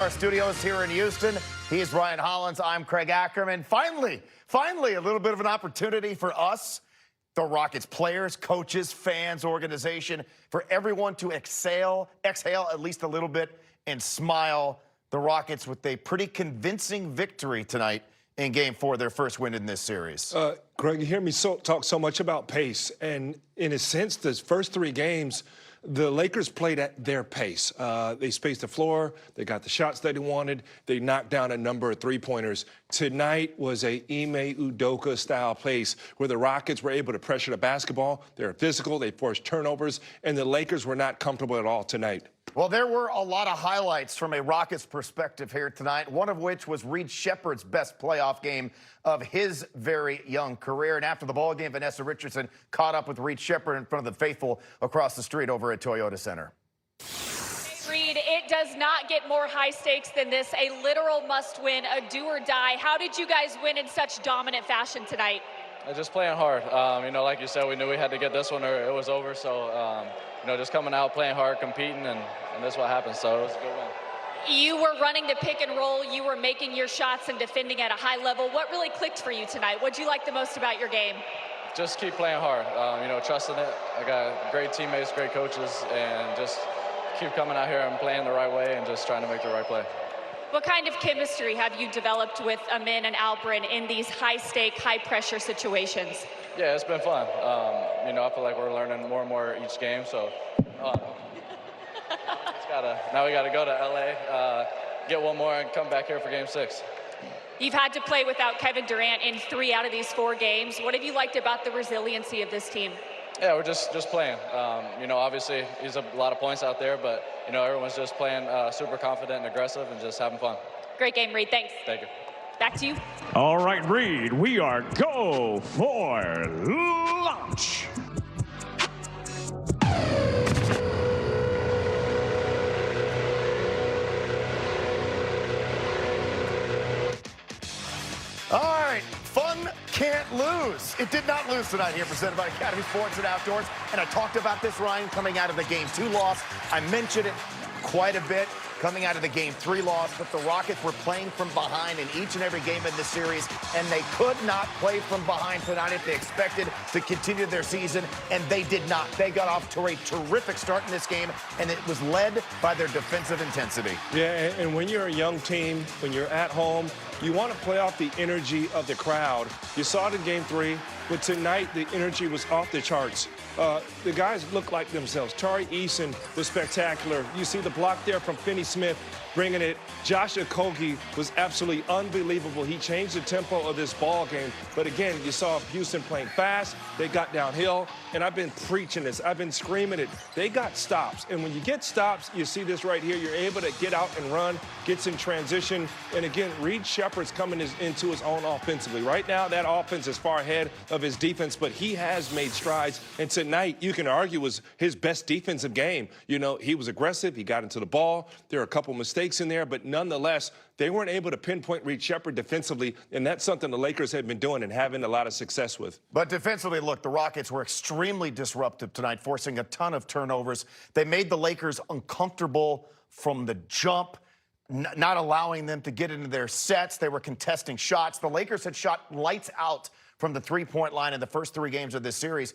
Our studios here in Houston. He's Ryan Hollins. I'm Craig Ackerman. Finally, a little bit of an opportunity for us, the Rockets players, coaches, fans, organization, for everyone to exhale at least a little bit and smile. The Rockets with a pretty convincing victory tonight in Game 4, their first win in this series. Greg, you hear me talk so much about pace, and in a sense, the first throse games, the Lakers played at their pace. They spaced the floor. They got the shots that they wanted. They knocked down a number of three-pointers. Tonight was a Ime Udoka-style pace where the Rockets were able to pressure the basketball. They were physical. They forced turnovers, and the Lakers were not comfortable at all tonight. Well, there were a lot of highlights from a Rockets perspective here tonight, one of which was Reed Shepard's best playoff game of his very young career. And after the ball game, Vanessa Richardson caught up with Reed Shepard in front of the faithful across the street over at Toyota Center. Reed, it does not get more high stakes than this, a literal must-win, a do-or-die. How did you guys win in such dominant fashion tonight? Just playing hard. Like you said, we knew we had to get this one or it was over. So, just coming out, playing hard, competing, and this is what happened. So it was a good win. You were running to pick and roll. You were making your shots and defending at a high level. What really clicked for you tonight? What did you like the most about your game? Just keep playing hard, trusting it. I got great teammates, great coaches, and just keep coming out here and playing the right way and just trying to make the right play. What kind of chemistry have you developed with Ime and Alperin in these high-stake, high-pressure situations? Yeah, it's been fun. I feel like we're learning more and more each game. So now we got to go to LA, get one more, and come back here for Game 6. You've had to play without Kevin Durant in 3 out of these 4 games. What have you liked about the resiliency of this team? Yeah, we're just playing. Obviously, there's a lot of points out there, but, everyone's just playing super confident and aggressive and just having fun. Great game, Reed. Thanks. Thank you. Back to you. All right, Reed, we are go for launch. All right, fun can't lose. It did not lose tonight here, presented by Academy Sports and Outdoors. And I talked about this, Ryan, coming out of the Game 2 loss. I mentioned it quite a bit coming out of the Game 3 loss, but the Rockets were playing from behind in each and every game in this series, and they could not play from behind tonight if they expected to continue their season, and they did not. They got off to a terrific start in this game, and it was led by their defensive intensity. Yeah, and when you're a young team, when you're at home, you want to play off the energy of the crowd. You saw it in Game 3, but tonight the energy was off the charts. The guys looked like themselves. Tari Eason was spectacular. You see the block there from Finney Smith bringing it. Josh Okogie was absolutely unbelievable. He changed the tempo of this ball game. But again, you saw Houston playing fast. They got downhill. And I've been preaching this. I've been screaming it. They got stops. And when you get stops, you see this right here. You're able to get out and run, gets in transition. And again, Reed Shepard's coming into his own offensively. Right now, that offense is far ahead of his defense, but he has made strides. And tonight, you can argue, was his best defensive game. He was aggressive. He got into the ball. There are a couple mistakes in there, but nonetheless, they weren't able to pinpoint Reed Shepard defensively, and that's something the Lakers have been doing and having a lot of success with. But defensively, look, the Rockets were extremely disruptive tonight, forcing a ton of turnovers. They made the Lakers uncomfortable from the jump, not allowing them to get into their sets. They were contesting shots. The Lakers had shot lights out from the three-point line in the first 3 games of this series.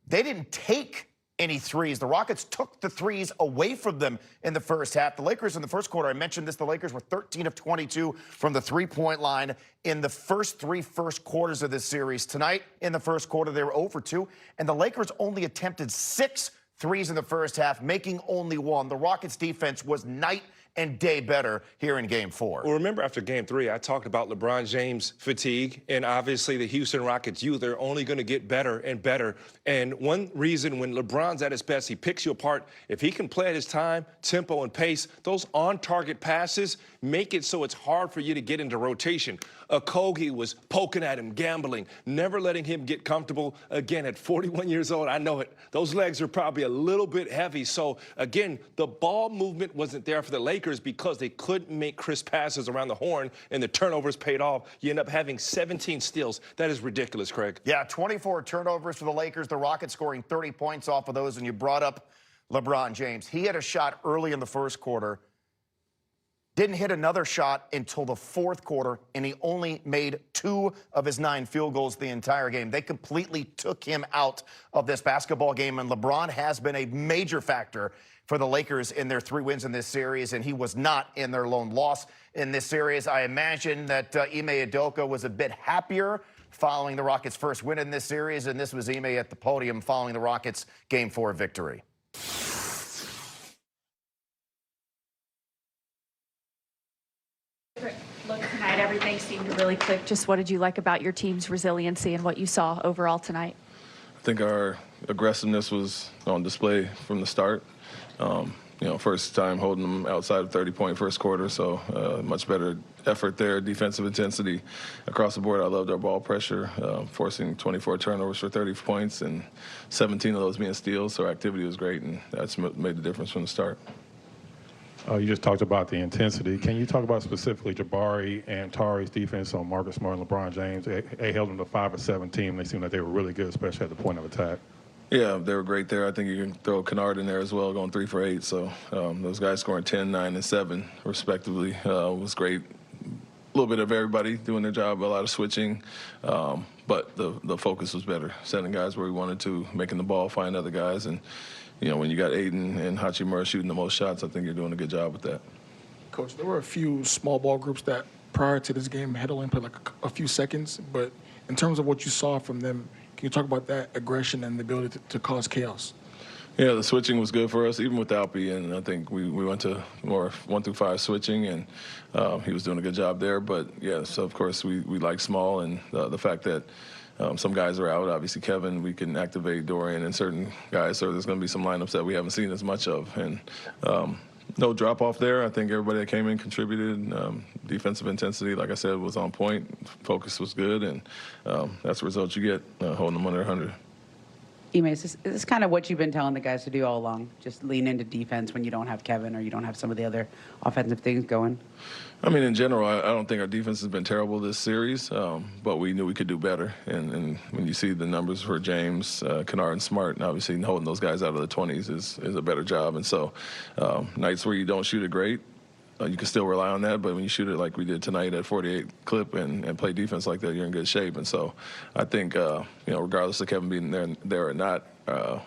They didn't take any threes. The Rockets took the threes away from them in the first half. The Lakers in the first quarter, I mentioned this, the Lakers were 13 of 22 from the three-point line in the first 3 quarters of this series. Tonight, in the first quarter, they were 0 for 2, and the Lakers only attempted 6 threes in the first half, making only 1. The Rockets' defense was night and day better here in Game 4. Well, remember after Game 3, I talked about LeBron James' fatigue, and obviously the Houston Rockets youth are only going to get better and better. And one reason when LeBron's at his best, he picks you apart. If he can play at his time, tempo, and pace, those on-target passes make it so it's hard for you to get into rotation. Okogie was poking at him, gambling, never letting him get comfortable. Again, at 41 years old, I know it. Those legs are probably a little bit heavy. So, again, the ball movement wasn't there for the Lakers because they couldn't make crisp passes around the horn, and the turnovers paid off. You end up having 17 steals. That is ridiculous, Craig. Yeah, 24 turnovers for the Lakers. The Rockets scoring 30 points off of those, and you brought up LeBron James. He had a shot early in the first quarter didn't hit another shot until the fourth quarter, and he only made 2 of his 9 field goals the entire game. They completely took him out of this basketball game, and LeBron has been a major factor for the Lakers in their 3 wins in this series, and he was not in their lone loss in this series. I imagine that Ime Udoka was a bit happier following the Rockets' first win in this series, and this was Ime at the podium following the Rockets' Game 4 victory. Look, tonight everything seemed to really click. Just what did you like about your team's resiliency and what you saw overall tonight? I think our aggressiveness was on display from the start. First time holding them outside of 30-point first quarter, so much better effort there. Defensive intensity across the board. I loved our ball pressure, forcing 24 turnovers for 30 points and 17 of those being steals, so our activity was great, and that's made the difference from the start. You just talked about the intensity. Can you talk about specifically Jabari and Tari's defense on Marcus Smart and LeBron James? They held them to 5 of 17. They seemed like they were really good, especially at the point of attack. Yeah, they were great there. I think you can throw Kennard in there as well, going 3 for 8. So those guys scoring 10, 9, and 7, respectively, was great. A little bit of everybody doing their job, a lot of switching, but the focus was better. Sending guys where we wanted to, making the ball, find other guys, and when you got Aiden and Hachimura shooting the most shots, I think you're doing a good job with that. Coach, there were a few small ball groups that prior to this game had only played like a few seconds, but in terms of what you saw from them, can you talk about that aggression and the ability to cause chaos? Yeah, the switching was good for us, even with Alpi, and I think we went to more 1 through 5 switching, and he was doing a good job there. But, yeah, so, of course, we like small, and the fact that some guys are out. Obviously, Kevin, we can activate Dorian and certain guys, so there's going to be some lineups that we haven't seen as much of. And no drop-off there. I think everybody that came in contributed. Defensive intensity, like I said, was on point. Focus was good, and that's the result you get holding them under 100. Ime, is this kind of what you've been telling the guys to do all along? Just lean into defense when you don't have Kevin or you don't have some of the other offensive things going? I mean, in general, I don't think our defense has been terrible this series, but we knew we could do better. And when you see the numbers for James, Kennard, and Smart, and obviously holding those guys out of the 20s is a better job. And so nights where you don't shoot it great, you can still rely on that, but when you shoot it like we did tonight at 48 clip and play defense like that, you're in good shape. And so I think, regardless of Kevin being there or not,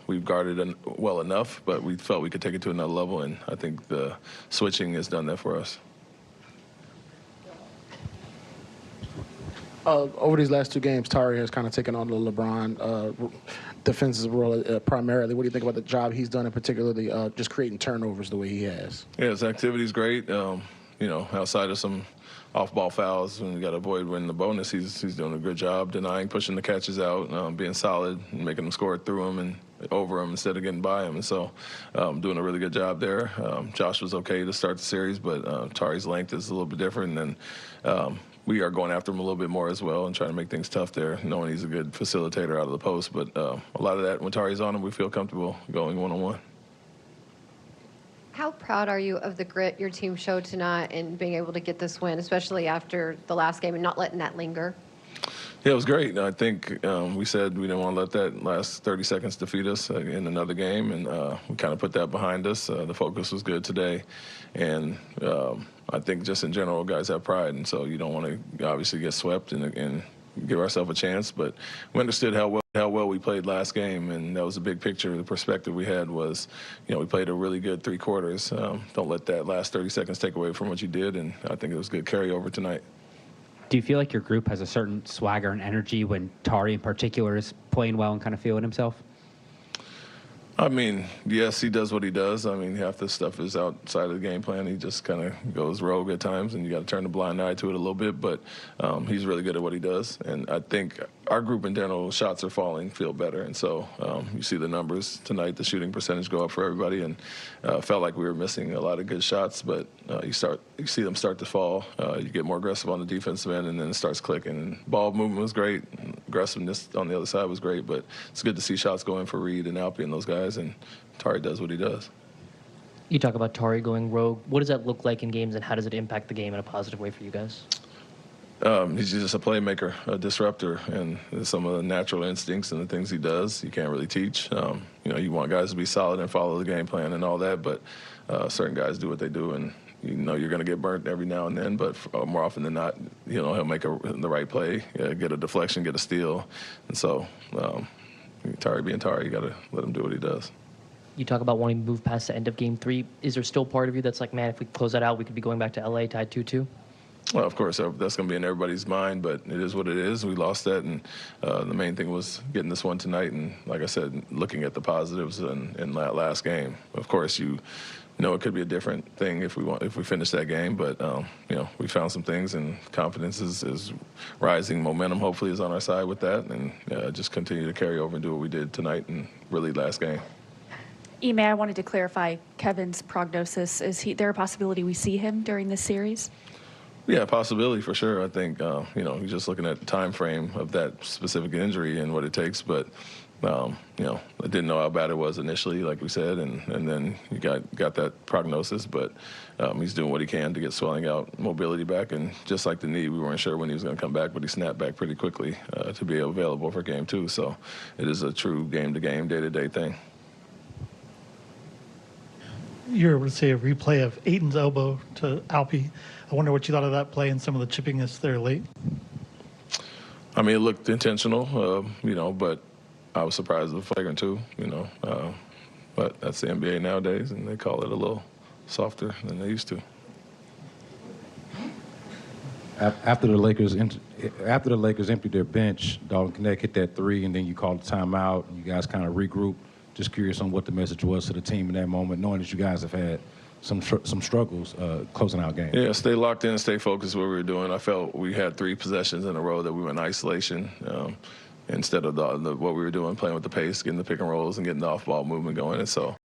we've guarded well enough, but we felt we could take it to another level, and I think the switching has done that for us. Over these last 2 games, Tari has kind of taken on the LeBron defensive role primarily. What do you think about the job he's done, in particularly just creating turnovers the way he has? Yeah, his activity's great. Outside of some off-ball fouls, and you got to avoid winning the bonus, he's doing a good job denying, pushing the catches out, being solid, and making them score through him and over him instead of getting by him. And so doing a really good job there. Josh was okay to start the series, but Tari's length is a little bit different. And we are going after him a little bit more as well and trying to make things tough there, knowing he's a good facilitator out of the post. But a lot of that, when Tari's on him, we feel comfortable going one-on-one. How proud are you of the grit your team showed tonight and being able to get this win, especially after the last game and not letting that linger? Yeah, it was great. I think we said we didn't want to let that last 30 seconds defeat us in another game, and we kind of put that behind us. The focus was good today, and I think just in general, guys have pride, and so you don't want to obviously get swept and give ourselves a chance. But we understood how well we played last game, and that was the big picture. The perspective we had was, we played a really good 3 quarters. Don't let that last 30 seconds take away from what you did, and I think it was good carryover tonight. Do you feel like your group has a certain swagger and energy when Tari in particular is playing well and kind of feeling himself? I mean, yes, he does what he does. I mean, half this stuff is outside of the game plan. He just kind of goes rogue at times, and you got to turn a blind eye to it a little bit. But he's really good at what he does. And I think our group in general, shots are falling, feel better. And so you see the numbers tonight, the shooting percentage go up for everybody. And felt like we were missing a lot of good shots, but you see them start to fall. You get more aggressive on the defensive end, and then it starts clicking. And ball movement was great. Aggressiveness on the other side was great. But it's good to see shots going for Reed and Alpi and those guys. And Tari does what he does. You talk about Tari going rogue. What does that look like in games, and how does it impact the game in a positive way for you guys? He's just a playmaker, a disruptor, and some of the natural instincts and the things he does, you can't really teach. You want guys to be solid and follow the game plan and all that, but certain guys do what they do, and you know you're going to get burnt every now and then, but more often than not, you know, he'll make the right play, get a deflection, get a steal. And so, Tari being Tari, you got to let him do what he does. You talk about wanting to move past the end of Game 3. Is there still part of you that's like, man, if we close that out, we could be going back to L.A. tied 2-2? Well, of course, that's going to be in everybody's mind, but it is what it is. We lost that, and the main thing was getting this one tonight. And like I said, looking at the positives in that last game. Of course, you know it could be a different thing if we finish that game, but you know, we found some things, and confidence is rising. Momentum hopefully is on our side with that, and just continue to carry over and do what we did tonight and really last game. Ime, I wanted to clarify Kevin's prognosis. Is there a possibility we see him during this series? Yeah, possibility for sure. I think, you know, you're just looking at the time frame of that specific injury and what it takes. But, you know, I didn't know how bad it was initially, like we said, and then you got that prognosis. But he's doing what he can to get swelling out, mobility back. And just like the knee, we weren't sure when he was going to come back, but he snapped back pretty quickly to be available for Game 2. So it is a true game-to-game, day-to-day thing. You were able to see a replay of Aiton's elbow to Alpi. I wonder what you thought of that play and some of the chippiness there late. I mean, it looked intentional, you know, but I was surprised with the flagrant too, you know. But that's the NBA nowadays, and they call it a little softer than they used to. After the Lakers emptied their bench, Dalton Knecht hit that three, and then you called the timeout, and you guys kind of regrouped. Just curious on what the message was to the team in that moment, knowing that you guys have had some struggles closing out games. Yeah, stay locked in, stay focused what we were doing. I felt we had 3 possessions in a row that we were in isolation instead of what we were doing, playing with the pace, getting the pick and rolls and getting the off-ball movement going. And so